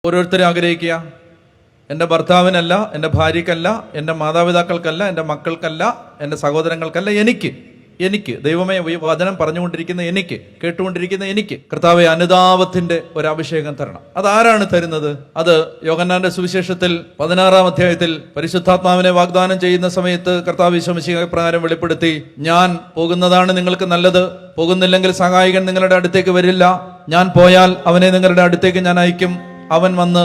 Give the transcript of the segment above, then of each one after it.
ഓരോരുത്തരും ആഗ്രഹിക്കുക, എൻ്റെ ഭർത്താവിനല്ല, എൻ്റെ ഭാര്യയ്ക്കല്ല, എൻ്റെ മാതാപിതാക്കൾക്കല്ല, എൻ്റെ മക്കൾക്കല്ല, എൻ്റെ സഹോദരങ്ങൾക്കല്ല, എനിക്ക് ദൈവമേ ഈ വചനം പറഞ്ഞുകൊണ്ടിരിക്കുന്ന എനിക്ക്, കേട്ടുകൊണ്ടിരിക്കുന്ന എനിക്ക് കർത്താവെ അനുതാപത്തിന്റെ ഒരു അഭിഷേകം തരണം. അതാരാണ് തരുന്നത്? അത് യോഹന്നാന്റെ സുവിശേഷത്തിൽ 16-ാം അധ്യായത്തിൽ പരിശുദ്ധാത്മാവിനെ വാഗ്ദാനം ചെയ്യുന്ന സമയത്ത് കർത്താവ് ഈശോ പ്രകാരം വെളിപ്പെടുത്തി, ഞാൻ പോകുന്നതാണ് നിങ്ങൾക്ക് നല്ലത്, പോകുന്നില്ലെങ്കിൽ സഹായകൻ നിങ്ങളുടെ അടുത്തേക്ക് വരില്ല, ഞാൻ പോയാൽ അവനെ നിങ്ങളുടെ അടുത്തേക്ക് ഞാൻ അയക്കും, അവൻ വന്ന്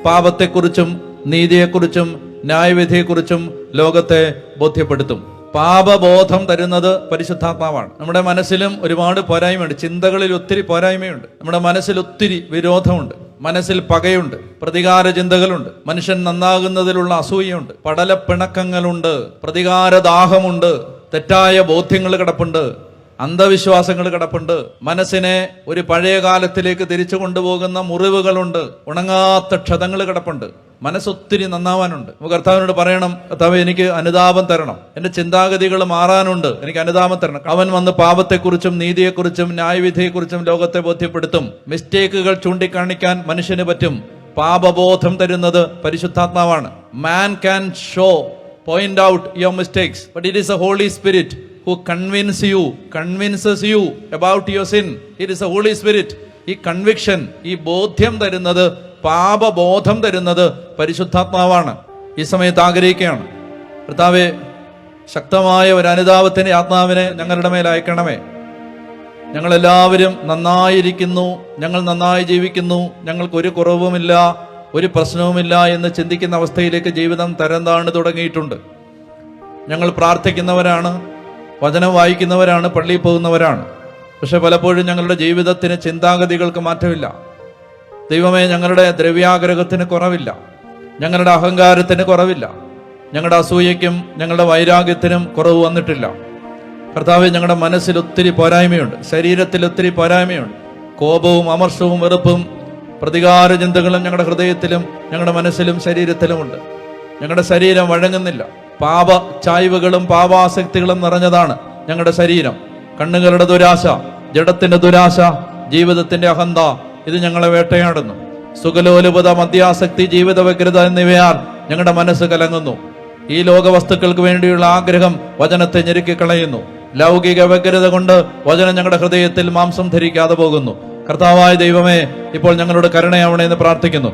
പാപത്തെക്കുറിച്ചും നീതിയെക്കുറിച്ചും ന്യായവിധിയെക്കുറിച്ചും ലോകത്തെ ബോധ്യപ്പെടുത്തും. പാപബോധം തരുന്നത് പരിശുദ്ധാത്മാവാണ്. നമ്മുടെ മനസ്സിലും ഒരുപാട് പോരായ്മയുണ്ട്, ചിന്തകളിൽ ഒത്തിരി പോരായ്മയുണ്ട്, നമ്മുടെ മനസ്സിൽ ഒത്തിരി വിരോധമുണ്ട്, മനസ്സിൽ പകയുണ്ട്, പ്രതികാര ചിന്തകളുണ്ട്, മനുഷ്യൻ നന്നാകുന്നതിലുള്ള അസൂയയുണ്ട്, പടലപ്പിണക്കങ്ങളുണ്ട്, പ്രതികാരദാഹമുണ്ട്, തെറ്റായ ബോധ്യങ്ങൾ കിടപ്പുണ്ട്, അന്ധവിശ്വാസങ്ങൾ കിടപ്പുണ്ട്, മനസ്സിനെ ഒരു പഴയ കാലത്തിലേക്ക് തിരിച്ചു കൊണ്ടുപോകുന്ന മുറിവുകളുണ്ട്, ഉണങ്ങാത്ത ക്ഷതങ്ങൾ കിടപ്പുണ്ട്. മനസ്സൊത്തിരി നന്നാവാനുണ്ട്. കർത്താവിനോട് പറയണം, കർത്താവ് എനിക്ക് അനുതാപം തരണം, എന്റെ ചിന്താഗതികൾ മാറാനുണ്ട്, എനിക്ക് അനുതാപം തരണം. അവൻ വന്ന് പാപത്തെക്കുറിച്ചും നീതിയെക്കുറിച്ചും ന്യായവിധിയെക്കുറിച്ചും ലോകത്തെ ബോധ്യപ്പെടുത്തും. മിസ്റ്റേക്കുകൾ ചൂണ്ടിക്കാണിക്കാൻ മനുഷ്യന് പറ്റും. പാപബോധം തരുന്നത് പരിശുദ്ധാത്മാവാണ്. Man can point out your mistakes, but it is the Holy Spirit who convinces you about your sin. It is the Holy Spirit. ഈ കൺവിക്ഷൻ, ഈ ബോധ്യം തരുന്നത്, പാപബോധം തരുന്നത് പരിശുദ്ധാത്മാവാണ്. ഈ സമയത്ത് ആഗ്രഹിക്കുകയാണ്, കർത്താവേ ശക്തമായ ഒരു അനുതാപത്തിന്റെ ആത്മാവിനെ ഞങ്ങളുടെ മേൽ അയക്കണമേ. ഞങ്ങളെല്ലാവരും നന്നായിരിക്കുന്നു, ഞങ്ങൾ നന്നായി ജീവിക്കുന്നു, ഞങ്ങൾക്കൊരു കുറവുമില്ല, ഒരു പ്രശ്നവുമില്ല എന്ന് ചിന്തിക്കുന്ന അവസ്ഥയിലേക്ക് ജീവിതം തരം താഴ്ന്നു തുടങ്ങിയിട്ടുണ്ട്. ഞങ്ങൾ പ്രാർത്ഥിക്കുന്നവരാണ്, വചനം വായിക്കുന്നവരാണ്, പള്ളിയിൽ പോകുന്നവരാണ്, പക്ഷെ പലപ്പോഴും ഞങ്ങളുടെ ജീവിതത്തിന് ചിന്താഗതികൾക്ക് മാറ്റമില്ല. ദൈവമേ, ഞങ്ങളുടെ ദ്രവ്യാഗ്രഹത്തിന് കുറവില്ല, ഞങ്ങളുടെ അഹങ്കാരത്തിന് കുറവില്ല, ഞങ്ങളുടെ അസൂയയ്ക്കും ഞങ്ങളുടെ വൈരാഗ്യത്തിനും കുറവ് വന്നിട്ടില്ല. കർത്താവേ, ഞങ്ങളുടെ മനസ്സിൽ ഒത്തിരി പോരായ്മയുണ്ട്, ശരീരത്തിൽ ഒത്തിരി പോരായ്മയുണ്ട്. കോപവും അമർഷവും വെറുപ്പും പ്രതികാര ചിന്തകളും ഞങ്ങളുടെ ഹൃദയത്തിലും ഞങ്ങളുടെ മനസ്സിലും ശരീരത്തിലുമുണ്ട്. ഞങ്ങളുടെ ശരീരം വഴങ്ങുന്നില്ല. പാപ ചായ്വുകളും പാപാസക്തികളും നിറഞ്ഞതാണ് ഞങ്ങളുടെ ശരീരം. കണ്ണുകളുടെ ദുരാശ, ജഡത്തിന്റെ ദുരാശ, ജീവിതത്തിന്റെ അഹന്ത, ഇത് ഞങ്ങളെ വേട്ടയാടുന്നു. സുഖലോലുപത, മദ്യാസക്തി, ജീവിത വ്യഗ്രത എന്നിവയാൽ ഞങ്ങളുടെ മനസ്സ് കലങ്ങുന്നു. ഈ ലോക വസ്തുക്കൾക്ക് വേണ്ടിയുള്ള ആഗ്രഹം വചനത്തെ ഞെരുക്കിക്കളയുന്നു. ലൗകിക വ്യഗ്രത കൊണ്ട് വചനം ഞങ്ങളുടെ ഹൃദയത്തിൽ മാംസം ധരിക്കാതെ പോകുന്നു. കർത്താവായ ദൈവമേ, ഇപ്പോൾ ഞങ്ങളോട് കരുണയാവണേ എന്ന് പ്രാർത്ഥിക്കുന്നു.